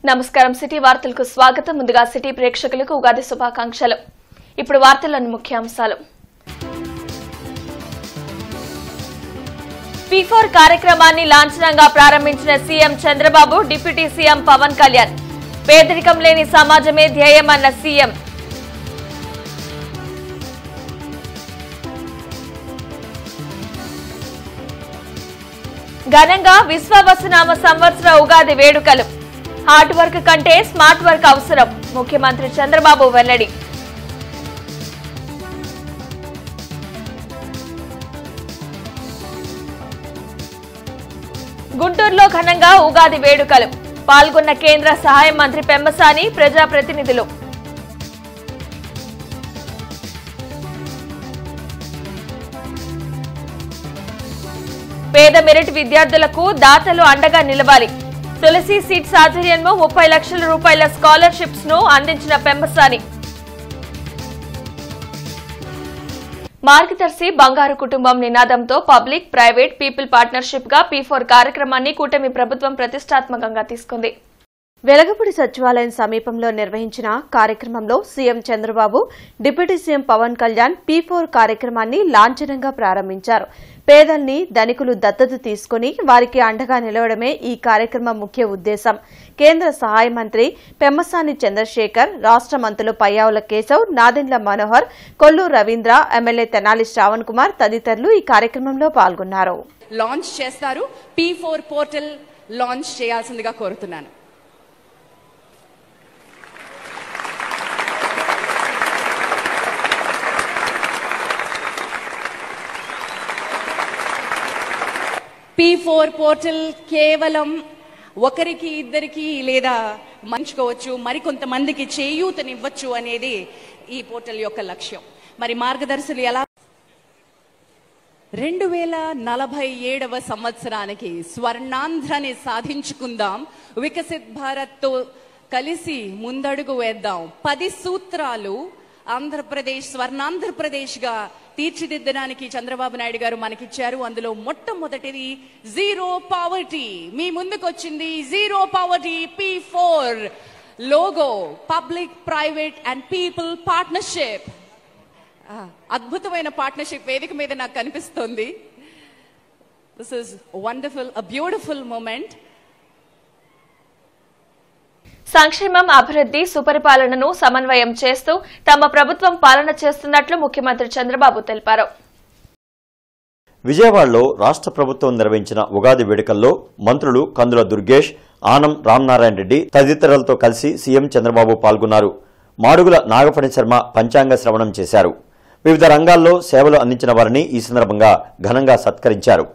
నమస్కారం సిటీ వార్తలకు స్వాగతం. ముందుగా సిటీ ప్రేక్షకులకు ఉగాది శుభాకాంక్షలు. ఇప్పుడు వార్తల్లోని ముఖ్యాంశాలు. P4 కార్యక్రమాన్ని లాంఛనంగా ప్రారంభించిన CM Chandrababu, deputy CM Pawan Kalyan. పేదరికం లేని సమాజమే ధ్యేయమన్న సీఎం. ఘనంగా విశ్వవసునామ సంవత్సర ఉగాది వేడుకలు. హార్డ్ వర్క్ కంటే స్మార్ట్ వర్క్ అవసరం, ముఖ్యమంత్రి చంద్రబాబు వెల్లడి. గుంటూరులో ఘనంగా ఉగాది వేడుకలు. పాల్గొన్న కేంద్ర సహాయ మంత్రి పెమ్మసాని, ప్రజాప్రతినిధులు. పేద మెరిట్ విద్యార్థులకు దాతలు అండగా నిలవాలి. తులసి సీట్స్ ఆధ్వర్యంలో 30 లక్షల రూపాయల స్కాలర్షిప్స్ ను అందించిన పెమ్మసాని. మార్గదర్శి బంగారు కుటుంబం నినాదంతో పబ్లిక్ ప్రైవేట్ పీపుల్ పార్ట్నర్షిప్ గా P4 కార్యక్రమాన్ని కూటమి ప్రభుత్వం ప్రతిష్టాత్మకంగా తీసుకుంది. వెలగపూడి సచివాలయం సమీపంలో నిర్వహించిన కార్యక్రమంలో CM Chandrababu, deputy CM Pawan Kalyan P4 కార్యక్రమాన్ని లాంఛనంగా ప్రారంభించారు. పేదల్ని ధనికులు దత్తత తీసుకుని వారికి అండగా నిలవడమే ఈ కార్యక్రమం ముఖ్య ఉద్దేశం. కేంద్ర సహాయ మంత్రి పెమ్మసాని చంద్రశేఖర్, రాష్ట మంత్రులు పయ్యావుల కేశవ్, నాదెండ్ల మనోహర్, కొల్లు రవీంద్ర, ఎమ్మెల్యే తెనాలి శ్రావణ్ కుమార్ తదితరులు ఈ కార్యక్రమంలో పాల్గొన్నారు. లాంచ్ చేస్తారు. P4 పోర్టల్ లాంచ్ చేయాల్సిందిగా కోరుతున్నాను. P4 పోర్టల్ కేవలం ఒకరికి ఇద్దరికి లేదా మంచుకోవచ్చు, మరికొంతమందికి చేయూతనివ్వచ్చు అనేది ఈ పోర్టల్ యొక్క లక్ష్యం. మరి మార్గదర్శులు ఎలా 2047వ సంవత్సరానికి స్వర్ణాంధ్రని సాధించుకుందాం, వికసిత్ భారత్ తో కలిసి ముందడుగు వేద్దాం. 10 సూత్రాలు ఆంధ్రప్రదేశ్ స్వర్ణాంధ్రప్రదేశ్ గా తీర్చిదిద్దడానికి చంద్రబాబు నాయుడు గారు మనకిచ్చారు. అందులో మొట్టమొదటిది జీరో పావర్టీ. మీ ముందుకు వచ్చింది zero poverty P4 logo, public private and people partnership. అద్భుతమైన పార్ట్నర్షిప్ వేదిక మీద నాకు కనిపిస్తుంది. This is wonderful, a beautiful moment. సంక్షేమం, అభివృద్ధి, సుపరిపాలనను సమన్వయం చేస్తూ తమ ప్రభుత్వం పాలన చేస్తున్నట్లు ముఖ్యమంత్రి చంద్రబాబు తెలిపారు. విజయవాడలో రాష్ట్ర ప్రభుత్వం నిర్వహించిన ఉగాది వేడుకల్లో మంత్రులు కందుల దుర్గేష్, ఆనం రామనారాయణ రెడ్డి తదితరులతో కలిసి సీఎం చంద్రబాబు పాల్గొన్నారు. మాడుగుల నాగఫణి శర్మ పంచాంగ శ్రవణం చేశారు. వివిధ రంగాల్లో సేవలు అందించిన వారిని ఈ సందర్భంగా ఘనంగా సత్కరించారు.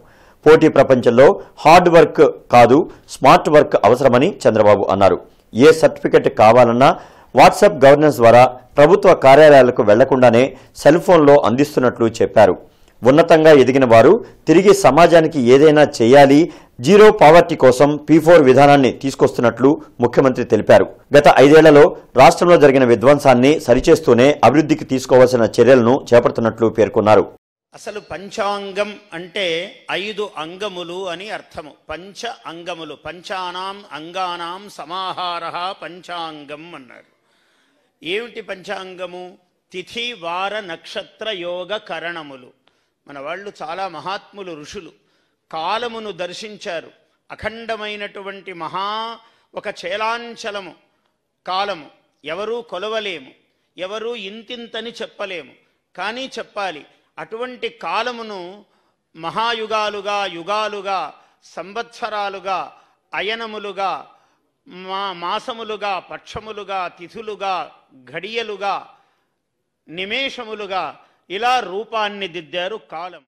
పోటీ ప్రపంచంలో హార్డ్ వర్క్ కాదు, స్మార్ట్ వర్క్ అవసరమని చంద్రబాబు అన్నారు. ఏ సర్టిఫికెట్ కావాలన్నా వాట్సాప్ గవర్నెన్స్ ద్వారా ప్రభుత్వ కార్యాలయాలకు వెళ్లకుండానే సెల్ ఫోన్లో అందిస్తున్నట్లు చెప్పారు. ఉన్నతంగా ఎదిగిన వారు తిరిగి సమాజానికి ఏదైనా చేయాలి, జీరో పావర్టీ కోసం P4 విధానాన్ని తీసుకొస్తున్నట్లు ముఖ్యమంత్రి తెలిపారు. గత 5 ఏళ్లలో రాష్ట్రంలో జరిగిన విధ్వంసాన్ని సరిచేస్తూనే అభివృద్ధికి తీసుకోవాల్సిన చర్యలను చేపడుతున్నట్లు పేర్కొన్నారు. అసలు పంచాంగం అంటే 5 అంగములు అని అర్థము. పంచ అంగములు, పంచానాం అంగానాం సమాహారః పంచాంగం అన్నారు. ఏమిటి పంచాంగము? తిథి, వార, నక్షత్ర, యోగ, కరణములు. మన వాళ్ళు చాలా మహాత్ములు, ఋషులు కాలమును దర్శించారు. అఖండమైనటువంటి ఒక చేలాంచలము కాలము. ఎవరూ కొలవలేము, ఎవరూ ఇంతింతని చెప్పలేము, కానీ చెప్పాలి. అటువంటి కాలమును మహాయుగాలుగా, యుగాలుగా, సంవత్సరాలుగా, అయనములుగా, మాసములుగా, పక్షములుగా, తిథులుగా, ఘడియలుగా, నిమేషములుగా ఇలా రూపాన్ని దిద్దారు కాలం.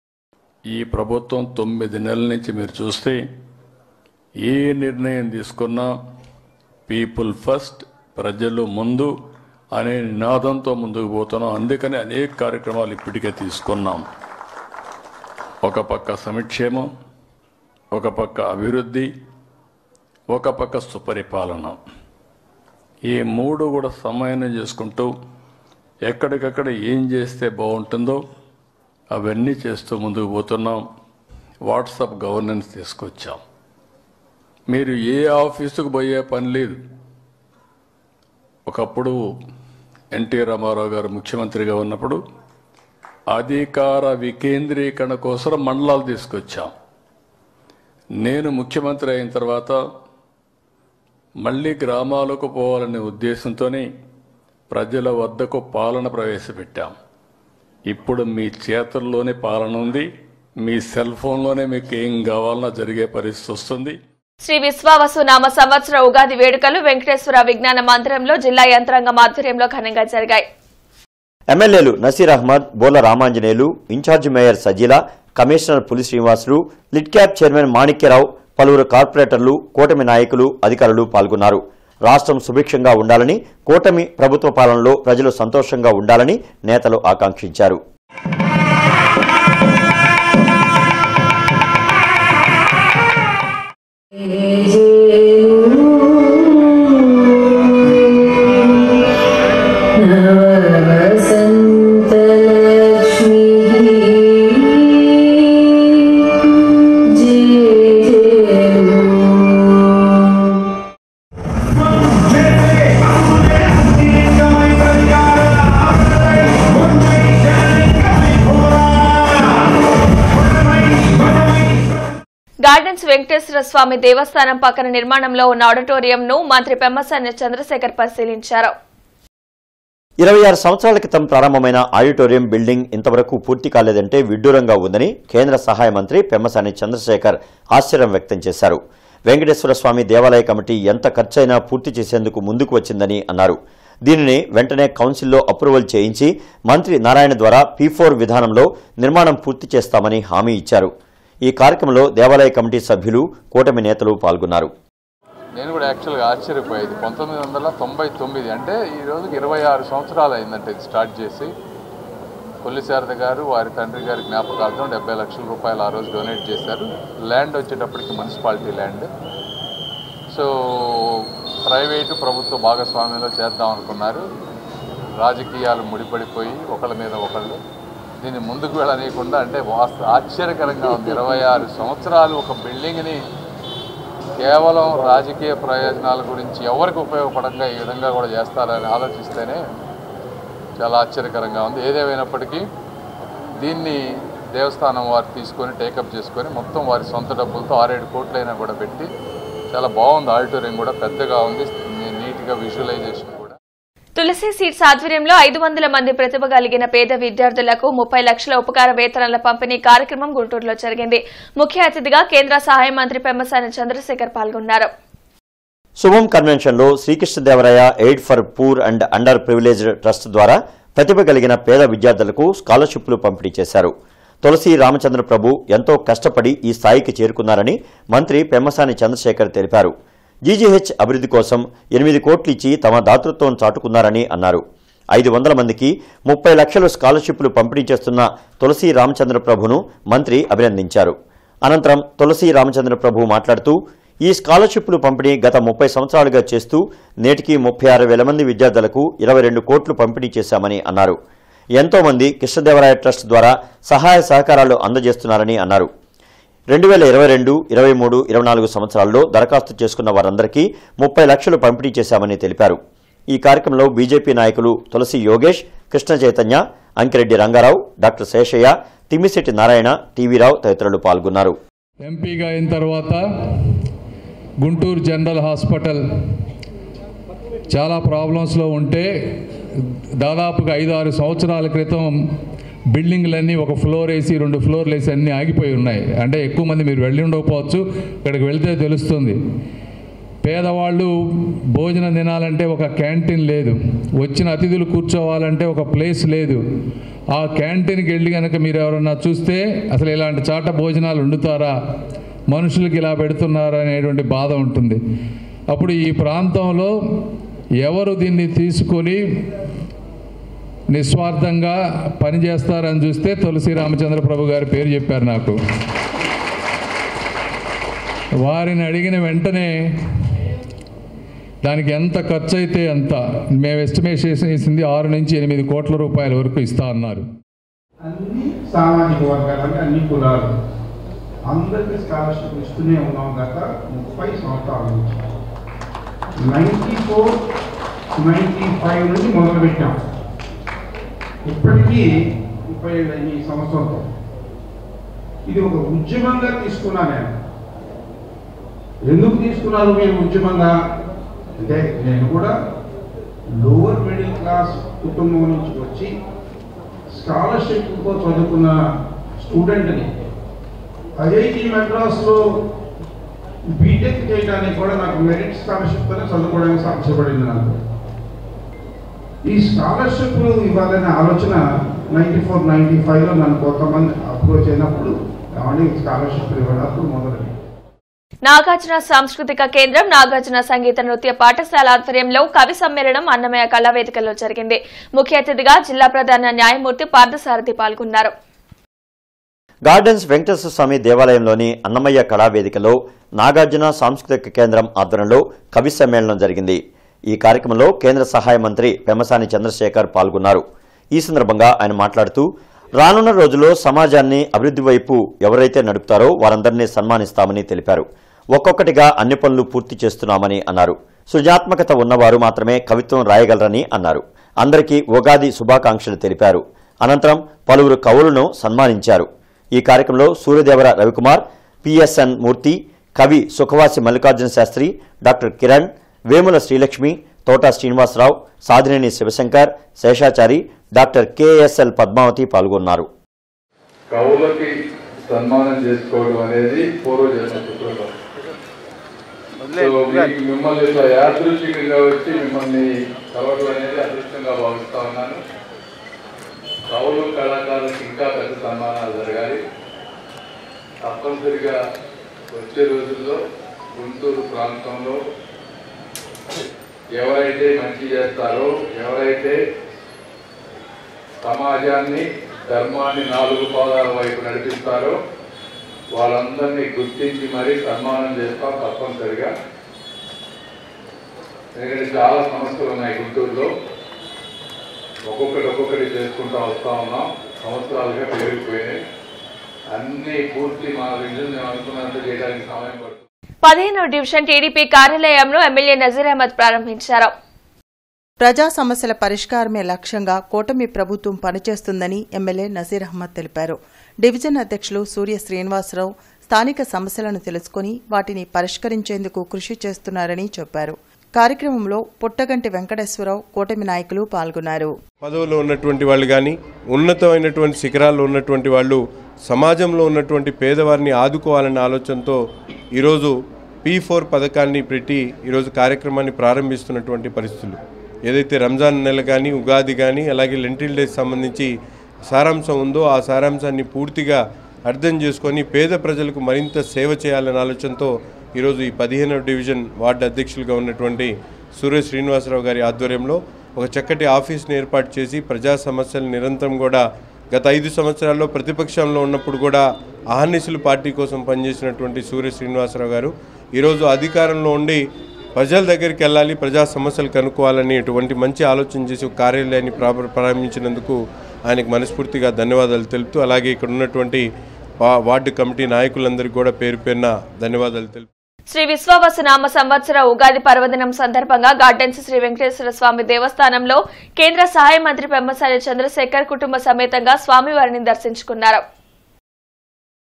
ఈ ప్రభుత్వం 9 నెలల నుంచి మీరు చూస్తే ఏ నిర్ణయం తీసుకున్నా పీపుల్ ఫస్ట్, ప్రజలు ముందు అనే నినాదంతో ముందుకు పోతున్నాం. అందుకని అనేక కార్యక్రమాలు ఇప్పటికే తీసుకున్నాం. ఒక పక్క సంక్షేమం, ఒక పక్క అభివృద్ధి, ఒక పక్క సుపరిపాలన. ఈ 3 కూడా సమన్వయం చేసుకుంటూ ఎక్కడికక్కడ ఏం చేస్తే బాగుంటుందో అవన్నీ చేస్తూ ముందుకు పోతున్నాం. వాట్సాప్ గవర్నెన్స్ తీసుకొచ్చాం. మీరు ఏ ఆఫీసుకు పోయే పని లేదు. ఒకప్పుడు ఎన్టీ రామారావు గారు ముఖ్యమంత్రిగా ఉన్నప్పుడు అధికార వికేంద్రీకరణ కోసం మండలాలు తీసుకొచ్చాం. నేను ముఖ్యమంత్రి అయిన తర్వాత మళ్ళీ గ్రామాలకు పోవాలనే ఉద్దేశంతో ప్రజల వద్దకు పాలన ప్రవేశపెట్టాం. ఇప్పుడు మీ చేతుల్లోనే పాలన ఉంది. మీ సెల్ ఫోన్లోనే మీకు ఏం కావాలన్నా జరిగే పరిస్థితి వస్తుంది. శ్రీ విశ్వావసు నామ సంవత్సర ఉగాది వేడుకలు వెంకటేశ్వర విజ్ఞాన మందిరంలో జిల్లా యంత్రాంగం ఆధ్వర్యంలో ఘనంగా జరిగాయి. ఎమ్మెల్యేలు Naseer Ahmed, Bola Ramanjaneyulu, in charge mayor Sajeela, commissioner Puli Srinivasulu, Lidcap chairman Manikyarao, పలువురు కార్పొరేటర్లు, కూటమి నాయకులు, అధికారులు పాల్గొన్నారు. రాష్ట్రం సుభిక్షంగా ఉండాలని, కూటమి ప్రభుత్వ పాలనలో ప్రజలు సంతోషంగా ఉండాలని నేతలు ఆకాంక్షించారు. గార్డెన్స్ వెంకటేశ్వర స్వామి దేవస్థానం పక్కన నిర్మాణంలో ఉన్న ఆడిటోరియంను మంత్రి పెమ్మసాని చంద్రశేఖర్ పరిశీలించారు. 26 సంవత్సరాల క్రితం ప్రారంభమైన ఆడిటోరియం బిల్డింగ్ ఇంతవరకు పూర్తి కాలేదంటే విడ్డూరంగా ఉందని కేంద్ర సహాయ మంత్రి పెమ్మసాని చంద్రశేఖర్ ఆశ్చర్యం వ్యక్తం చేశారు. వెంకటేశ్వర స్వామి దేవాలయ కమిటీ ఎంత ఖర్చైనా పూర్తి చేసేందుకు ముందుకు వచ్చిందని అన్నారు. దీనిని వెంటనే కౌన్సిల్లో అప్రూవల్ చేయించి మంత్రి నారాయణ ద్వారా P4 విధానంలో నిర్మాణం పూర్తి చేస్తామని హామీ ఇచ్చారు. ఈ కార్యక్రమంలో దేవాలయ కమిటీ సభ్యులు, కూటమి నేతలు పాల్గొన్నారు. నేను కూడా యాక్చువల్గా ఆశ్చర్యపోయేది 1999 అంటే ఈ రోజుకి 26 సంవత్సరాలు అయిందంటే ఇది స్టార్ట్ చేసి. కొల్లి శారద గారు వారి తండ్రి గారి జ్ఞాపకార్థం 70 లక్షల రూపాయలు ఆ రోజు డొనేట్ చేశారు. ల్యాండ్ వచ్చేటప్పటికి మున్సిపాలిటీ ల్యాండ్. సో ప్రైవేటు ప్రభుత్వ భాగస్వామ్యంలో చేద్దాం అనుకున్నారు. రాజకీయాలు ముడిపడిపోయి ఒకళ్ళ మీద ఒకళ్ళు దీన్ని ముందుకు వెళ్ళనీయకుండా, అంటే ఆశ్చర్యకరంగా ఉంది. 26 సంవత్సరాలు ఒక బిల్డింగ్ని కేవలం రాజకీయ ప్రయోజనాల గురించి ఎవరికి ఉపయోగపడంగా ఈ విధంగా కూడా చేస్తారని ఆలోచిస్తేనే చాలా ఆశ్చర్యకరంగా ఉంది. ఏదేమైనప్పటికీ దీన్ని దేవస్థానం వారు తీసుకొని టేకప్ చేసుకొని మొత్తం వారి సొంత డబ్బులతో 6-7 కోట్లైనా కూడా పెట్టి చాలా బాగుంది. ఆడిటోరియం కూడా పెద్దగా ఉంది, నీట్గా విజువలైజేషన్. తులసి సీడ్స్ ఆధ్వర్యంలో 500 మంది ప్రతిభ కలిగిన పేద విద్యార్థులకు 30 లక్షల ఉపకార వేతనాల పంపిణీ కార్యక్రమం గుంటూరులో జరిగింది. ముఖ్య అతిథిగా కేంద్ర సహాయ మంత్రి పెమ్మసాని చంద్రశేఖర్ పాల్గొన్నారు. శుభం కన్వెన్షన్లో Srikrishnadevaraya aid for poor and underprivileged trust ద్వారా ప్రతిభ కలిగిన పేద విద్యార్థులకు స్కాలర్షిప్లు పంపిణీ చేశారు. తులసి రామచంద్ర ప్రభు ఎంతో కష్టపడి ఈ స్థాయికి చేరుకున్నారని మంత్రి పెమ్మసాని చంద్రశేఖర్ తెలిపారు. జీజీహెచ్ అభివృద్ధి కోసం 8 కోట్లు ఇచ్చి తమ దాతృత్వం చాటుకున్నారని అన్నారు. 500 మందికి 30 లక్షల స్కాలర్షిప్లు పంపిణీ చేస్తున్న తులసి రామచంద్ర ప్రభును మంత్రి అభినందించారు. అనంతరం తులసి రామచంద్ర ప్రభు మాట్లాడుతూ ఈ స్కాలర్షిప్లు పంపిణీ గత 30 సంవత్సరాలుగా చేస్తూ నేటికి 36,000 మంది విద్యార్థులకు 22 కోట్లు పంపిణీ చేశామని అన్నారు. ఎంతో మంది కృష్ణదేవరాయ ట్రస్ట్ ద్వారా సహాయ సహకారాలు అందజేస్తున్నారని అన్నారు. 2022, 23, 24 సంవత్సరాల్లో దరఖాస్తు చేసుకున్న వారందరికీ 30 లక్షలు పంపిణీ చేశామని తెలిపారు. ఈ కార్యక్రమంలో బీజేపీ నాయకులు తులసి యోగేష్, కృష్ణ చైతన్య, అంకిరెడ్డి రంగారావు, డాక్టర్ శేషయ్య, తిమ్మిశెట్టి నారాయణ, టీవీరావు తదితరులు పాల్గొన్నారు. ఎంపీగా అయిన తర్వాత గుంటూరు జనరల్ హాస్పిటల్ చాలా ప్రాబ్లమ్స్లో ఉంటే దాదాపుగా 5-6 సంవత్సరాల క్రితం బిల్డింగ్లన్నీ ఒక ఫ్లోర్ వేసి 2 ఫ్లోర్లు వేసి అన్నీ ఆగిపోయి ఉన్నాయి. అంటే ఎక్కువ మంది మీరు వెళ్ళి ఉండకపోవచ్చు, ఇక్కడికి వెళ్తే తెలుస్తుంది. పేదవాళ్ళు భోజనం తినాలంటే ఒక క్యాంటీన్ లేదు, వచ్చిన అతిథులు కూర్చోవాలంటే ఒక ప్లేస్ లేదు. ఆ క్యాంటీన్కి వెళ్ళి కనుక మీరు ఎవరన్నా చూస్తే అసలు ఇలాంటి చాట భోజనాలు వండుతారా, మనుషులకి ఇలా పెడుతున్నారా అనేటువంటి బాధ ఉంటుంది. అప్పుడు ఈ ప్రాంతంలో ఎవరు దీన్ని తీసుకొని నిస్వార్థంగా పనిచేస్తారని చూస్తే తులసి రామచంద్ర ప్రభు గారి పేరు చెప్పారు నాకు. వారిని అడిగిన వెంటనే దానికి ఎంత ఖర్చు అయితే అంత మేము ఎస్టిమేషన్ చేసింది 6 నుంచి 8 కోట్ల రూపాయల వరకు ఇస్తా అన్నారు. అన్ని సామాజిక వర్గాలు, అన్ని కులాలు అందరికీ స్కాలర్షిప్ ఇస్తూనే ఉన్నాం గత 30 సంవత్సరాల నుంచి. 94 95 నుంచి మొదలుపెట్టాం. ఇప్పటికీ 30 ఈ సంవత్సరంతో ఇది ఒక ఉద్యమంగా తీసుకున్నా. నేను ఎందుకు తీసుకున్నారు మీరు ఉద్యమంగా అంటే, నేను కూడా లోవర్ మిడిల్ క్లాస్ కుటుంబం నుంచి వచ్చి స్కాలర్షిప్తో చదువుకున్న స్టూడెంట్ని ఐఐటి మెడ్రాస్లో బీటెక్ చేయడానికి కూడా నాకు మెరిట్ స్కాలర్షిప్తోనే చదువుకోవడానికి సాధ్యపడింది. నాకు ఈ స్కాలర్షిప్లు ఇవ్వాలనే ఆలోచన 94-95లో నన్ను కొంతమంది అప్రోచ్ అయినప్పుడు స్కాలర్షిప్లు ఇవ్వడానికి మొదలైంది. నాగార్జున సాంస్కృతిక కేంద్రం నాగార్జున సంగీత నృత్య పాఠశాల ఆధ్వర్యంలో కవి సమ్మేళనం అన్నమయ్య కళావేదికలో జరిగింది. ముఖ్య అతిథిగా జిల్లా ప్రధాన న్యాయమూర్తి పార్థసారథి పాల్గొన్నారు. గార్డెన్స్ వెంకటేశ్వర స్వామి దేవాలయంలోని అన్నమయ్య కళావేదికలో నాగార్జున సాంస్కృతిక కేంద్రం ఆధ్వర్యంలో కవి సమ్మేళనం జరిగింది. ఈ కార్యక్రమంలో కేంద్ర సహాయ మంత్రి పెమ్మసాని చంద్రశేఖర్ పాల్గొన్నారు. ఈ సందర్భంగా ఆయన మాట్లాడుతూ రానున్న రోజుల్లో సమాజాన్ని అభివృద్ధి వైపు ఎవరైతే నడుపుతారో వారందరినీ సన్మానిస్తామని తెలిపారు. ఒక్కొక్కటిగా అన్ని పనులు పూర్తి చేస్తున్నామని అన్నారు. సృజనాత్మకత ఉన్నవారు మాత్రమే కవిత్వం రాయగలరని అన్నారు. అందరికీ ఉగాది శుభాకాంక్షలు తెలిపారు. అనంతరం పలువురు కవులను సన్మానించారు. ఈ కార్యక్రమంలో సూర్యదేవర రవికుమార్, పిఎస్ఎన్ మూర్తి, కవి సుఖవాసి మల్లికార్జున శాస్త్రి, డాక్టర్ కిరణ్, వేముల శ్రీలక్ష్మి, తోటా శ్రీనివాసరావు, సాధినేని శివశంకర్, శేషాచారి, డాక్టర్ కెఎస్ఎల్ పద్మావతి పాల్గొన్నారు. కవులకి సన్మానం చేసుకోవడం అనేది పూర్వజన్మ సుకృతం. మిమ్మల్ని ఇట్లా యాదృచ్ఛికంగా వచ్చి మిమ్మల్ని కలవడం అనేది అదృష్టంగా భావిస్తా ఉన్నాను. కవులు కళాకారులకు ఇంకా పెద్ద సన్మానాలు జరగాలి. తప్పనిసరిగా వచ్చే రోజుల్లో గుంటూరు ప్రాంతంలో ఎవరైతే మంచి చేస్తారో, ఎవరైతే సమాజాన్ని ధర్మాన్ని 4 పాదాల వైపు నడిపిస్తారో వాళ్ళందరినీ గుర్తించి మరీ సన్మానం చేస్తాం తప్పనిసరిగా. ఎందుకంటే చాలా సమస్యలు ఉన్నాయి గుంటూరులో. ఒక్కొక్కటి చేసుకుంటూ వస్తూ ఉన్నాం. సంవత్సరాలుగా పెరిగిపోయినాయి. అన్ని పూర్తి మా విజన్ మేము అనుకున్నంత చేయడానికి సమయం పడుతుంది. 15వ డివిజన్ టీడీపీ కార్యాలయంలో ఎమ్మెల్యే నజీర్ అహ్మద్ ప్రారంభించారు. ప్రజా సమస్యల పరిష్కారమే లక్ష్యంగా కూటమి ప్రభుత్వం పనిచేస్తుందని ఎమ్మెల్యే నజీర్ అహ్మద్ తెలిపారు. డివిజన్ అధ్యక్షులు సూర్య శ్రీనివాసరావు స్థానిక సమస్యలను తెలుసుకుని వాటిని పరిష్కరించేందుకు కృషి చేస్తున్నారని చెప్పారు. కార్యక్రమంలో పుట్టగంటి వెంకటేశ్వరరావు, కూటమి నాయకులు పాల్గొన్నారు. పదవులో ఉన్నటువంటి వాళ్ళు కానీ, ఉన్నతమైనటువంటి శిఖరాల్లో ఉన్నటువంటి వాళ్ళు సమాజంలో ఉన్నటువంటి పేదవారిని ఆదుకోవాలనే ఆలోచనతో ఈరోజు P4 పథకాన్ని పెట్టి ఈరోజు కార్యక్రమాన్ని ప్రారంభిస్తున్నటువంటి పరిస్థితులు. ఏదైతే రంజాన్ నెల కానీ, ఉగాది కానీ, అలాగే లెంటిల్ డేస్ సంబంధించి సారాంశం ఉందో ఆ సారాంశాన్ని పూర్తిగా అర్థం చేసుకొని పేద ప్రజలకు మరింత సేవ చేయాలనే ఆలోచనతో ఈరోజు ఈ 15వ డివిజన్ వార్డు అధ్యక్షులుగా ఉన్నటువంటి సూర్య శ్రీనివాసరావు గారి ఆధ్వర్యంలో ఒక చక్కటి ఆఫీస్ని ఏర్పాటు చేసి ప్రజా సమస్యలు నిరంతరం కూడా గత 5 సంవత్సరాల్లో ప్రతిపక్షంలో ఉన్నప్పుడు కూడా అహర్నిశలు పార్టీ కోసం పనిచేసినటువంటి సూర్య శ్రీనివాసరావు గారు ఈరోజు అధికారంలో ఉండి ప్రజల దగ్గరికి వెళ్ళాలి, ప్రజా సమస్యలు కనుక్కోవాలని ఎటువంటి మంచి ఆలోచన చేసి ఒక కార్యాలయాన్ని ప్రారంభించినందుకు ఆయనకు మనస్ఫూర్తిగా ధన్యవాదాలు తెలుపుతూ, అలాగే ఇక్కడ ఉన్నటువంటి వార్డు కమిటీ నాయకులందరికీ కూడా పేరు పేరున ధన్యవాదాలు తెలుపు. శ్రీ విశ్వావసునామ సంవత్సర ఉగాది పర్వదినం సందర్భంగా గార్డెన్స్ శ్రీ వెంకటేశ్వర స్వామి దేవస్థానంలో కేంద్ర సహాయ మంత్రి పెమ్మసాని చంద్రశేఖర్ కుటుంబ సమేతంగా స్వామివారిని దర్శించుకున్నారు.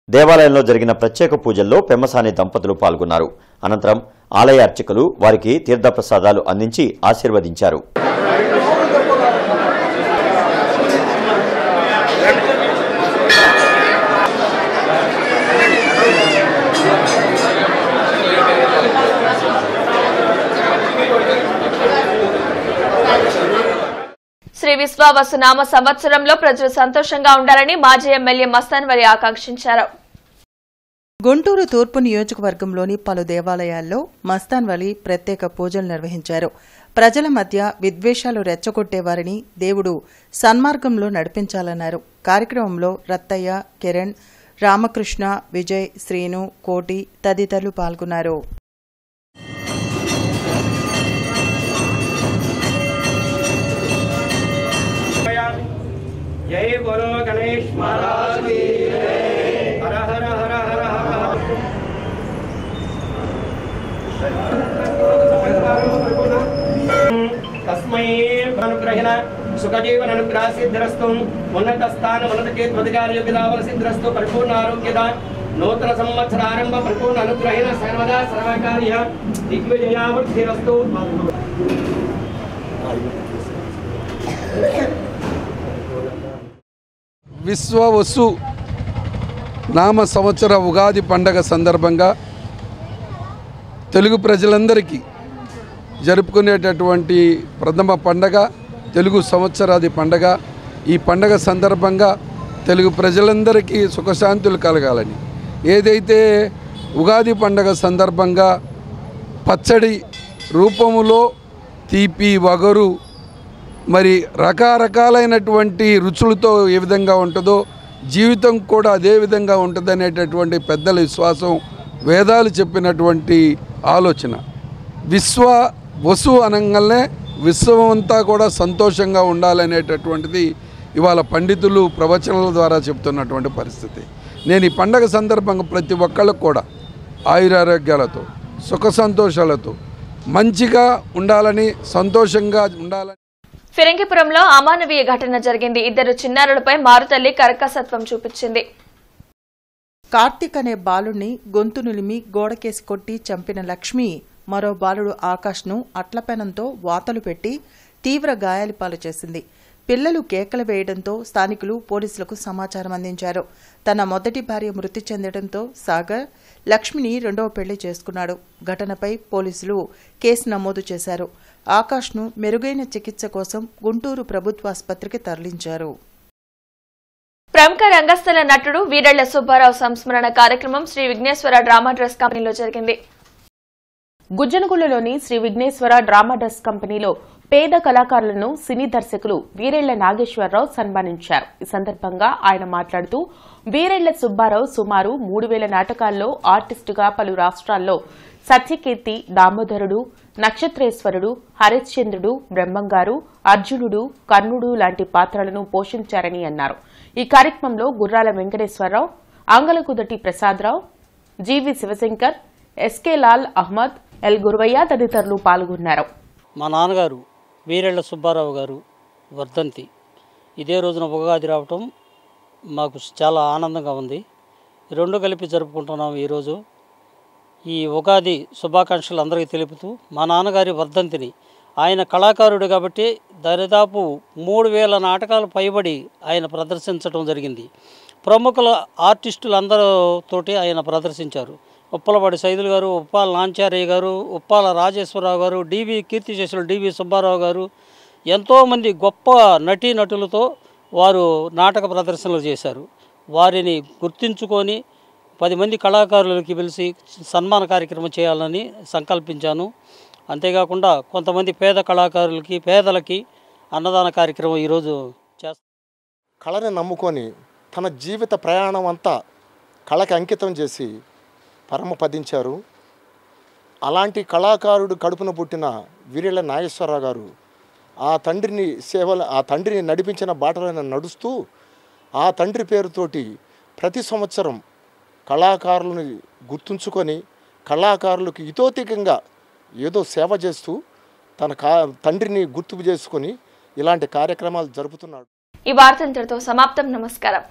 దేవాలయంలో జరిగిన ప్రత్యేక పూజల్లో పెమ్మసాని దంపతులు పాల్గొన్నారు. అనంతరం ఆలయ అర్చకులు వారికి తీర్థప్రసాదాలు అందించి ఆశీర్వదించారు. శ్రీ విశ్వావసునామ సంవత్సరంలో ప్రజలు సంతోషంగా ఉండాలని మాజీ ఎమ్మెల్యే మస్తాన్ వలి ఆకాంక్షించారు. గుంటూరు తూర్పు నియోజకవర్గంలోని పలు దేవాలయాల్లో మస్తాన్ వలి ప్రత్యేక పూజలు నిర్వహించారు. ప్రజల మధ్య విద్వేషాలు రెచ్చగొట్టేవారిని దేవుడు సన్మార్గంలో నడిపించాలన్నారు. కార్యక్రమంలో రత్తయ్య, కిరణ్, రామకృష్ణ, విజయ్, శ్రీను, కోటి తదితరులు పాల్గొన్నారు. జై బోలో గణేష్ మహారాజ్ కీ హర హర హర హర హర. तस्मै अनुग्रहेण सुखजीवन अनुग्रह सिद्धिरस्तु उन्नत स्थान उन्नत केत अधिकार योग्यता बल सिद्धिरस्तु परिपूर्ण आरोग्यता नूतन संवत्सर आरंभ परिपूर्ण अनुग्रहेण सर्वदा सर्वकार्य दिग्विजयावृद्धिरस्तु విశ్వ వసు నామ సంవత్సర ఉగాది పండగ సందర్భంగా తెలుగు ప్రజలందరికీ జరుపుకునేటటువంటి ప్రథమ పండగ తెలుగు సంవత్సరాది పండగ. ఈ పండగ సందర్భంగా తెలుగు ప్రజలందరికీ సుఖశాంతులు కలగాలని, ఏదైతే ఉగాది పండగ సందర్భంగా పచ్చడి రూపములో తీపి వగరు మరి రకరకాలైనటువంటి రుచులతో ఏ విధంగా ఉంటుందో జీవితం కూడా అదే విధంగా ఉంటుందనేటటువంటి పెద్దల విశ్వాసం, వేదాలు చెప్పినటువంటి ఆలోచన. విశ్వ వసు అనగానే విశ్వం అంతా కూడా సంతోషంగా ఉండాలనేటటువంటిది ఇవాళ పండితులు ప్రవచనాల ద్వారా చెప్తున్నటువంటి పరిస్థితి. నేను ఈ పండగ సందర్భంగా ప్రతి ఒక్కళ్ళకు కూడా ఆయురారోగ్యాలతో సుఖ సంతోషాలతో మంచిగా ఉండాలని, సంతోషంగా ఉండాలని. ఫిరంగిపురంలో అమానవీయ ఘటన జరిగింది. ఇద్దరు చిన్నారులపై మారుతల్లి కర్కసత్వం చూపించింది. కార్తిక్ అనే బాలుడిని గొంతు నులిమి గోడకేసి కొట్టి చంపిన లక్ష్మి మరో బాలుడు ఆకాష్ను అట్లపెనంతో వాతలు పెట్టి తీవ్ర గాయాల పాలు చేసింది. పిల్లలు కేకలు వేయడంతో స్థానికులు పోలీసులకు సమాచారం అందించారు. తన మొదటి భార్య మృతి చెందడంతో సాగర్ లక్ష్మిని రెండవ పెళ్లి చేసుకున్నాడు. ఘటనపై పోలీసులు కేసు నమోదు చేశారు. ఆకాష్ను మెరుగైన చికిత్స కోసం గుంటూరు ప్రభుత్వాసుపత్రికి తరలించారు. ప్రముఖ రంగస్థల నటుడు వీరెళ్ల సుబ్బారావు సంస్మరణ కార్యక్రమం శ్రీ విఘ్నేశ్వర డ్రామా డ్రెస్ కంపెనీలో జరిగింది. గుజ్జనగుళ్లలోని శ్రీ విఘ్నేశ్వర డ్రామా డ్రెస్ కంపెనీలో పేద కళాకారులను సినీ దర్శకులు వీరెళ్ల నాగేశ్వరరావు సన్మానించారు. ఈ సందర్భంగా ఆయన మాట్లాడుతూ వీరెళ్ల సుబ్బారావు సుమారు 3000 నాటకాల్లో ఆర్టిస్టుగా పలు రాష్ట్రాల్లో సత్యకీర్తి, దామోదరుడు, నక్షత్రేశ్వరుడు, హరిశ్చంద్రుడు, బ్రహ్మంగారు, అర్జునుడు, కర్ణుడు లాంటి పాత్రలను పోషించారని అన్నారు. ఈ కార్యక్రమంలో గుర్రాల వెంకటేశ్వరరావు, ఆంగలకుదటి ప్రసాదరావు, జీవి శివశంకర్, ఎస్కే లాల్ అహ్మద్, ఎల్ గురువయ్య తదితరులు పాల్గొన్నారు. మా నాన్నగారు వీరెళ్ల సుబ్బారావు గారు వర్ధంతి ఇదే రోజున ఉగాది రావటం మాకు చాలా ఆనందంగా ఉంది. రెండు కలిపి జరుపుకుంటున్నాము ఈరోజు. ఈ ఉగాది శుభాకాంక్షలు అందరికీ తెలుపుతూ మా నాన్నగారి వర్ధంతిని, ఆయన కళాకారుడు కాబట్టి దాదాపు 3000 నాటకాలు పైబడి ఆయన ప్రదర్శించడం జరిగింది. ప్రముఖుల ఆర్టిస్టులందరితోటి ఆయన ప్రదర్శించారు. ఉప్పలపాటి సైదులు గారు, ఉప్పాల నాంచారయ్య గారు, ఉప్పాల రాజేశ్వరరావు గారు, డివి కీర్తిశేషులు డివి సుబ్బారావు గారు, ఎంతోమంది గొప్ప నటీనటులతో వారు నాటక ప్రదర్శనలు చేశారు. వారిని గుర్తించుకొని 10 మంది కళాకారులకి పిలిచి సన్మాన కార్యక్రమం చేయాలని సంకల్పించాను. అంతేకాకుండా కొంతమంది పేద కళాకారులకి, పేదలకి అన్నదాన కార్యక్రమం ఈరోజు చేస్తాను. కళని నమ్ముకొని తన జీవిత ప్రయాణం అంతా కళకి అంకితం చేసి పరమపదించారు. అలాంటి కళాకారుడు కడుపున పుట్టిన వీరెళ్ల నాగేశ్వరరావు గారు ఆ తండ్రిని నడిపించిన బాటలో నడుస్తూ ఆ తండ్రి పేరుతోటి ప్రతి సంవత్సరం కళాకారులను గుర్తుంచుకొని కళాకారులకు ఇతోధికంగా ఏదో సేవ చేస్తూ తన తండ్రిని గుర్తు చేసుకొని ఇలాంటి కార్యక్రమాలు జరుపుతున్నాడు. ఈ వార్త ఇంతటితో సమాప్తం. నమస్కారం.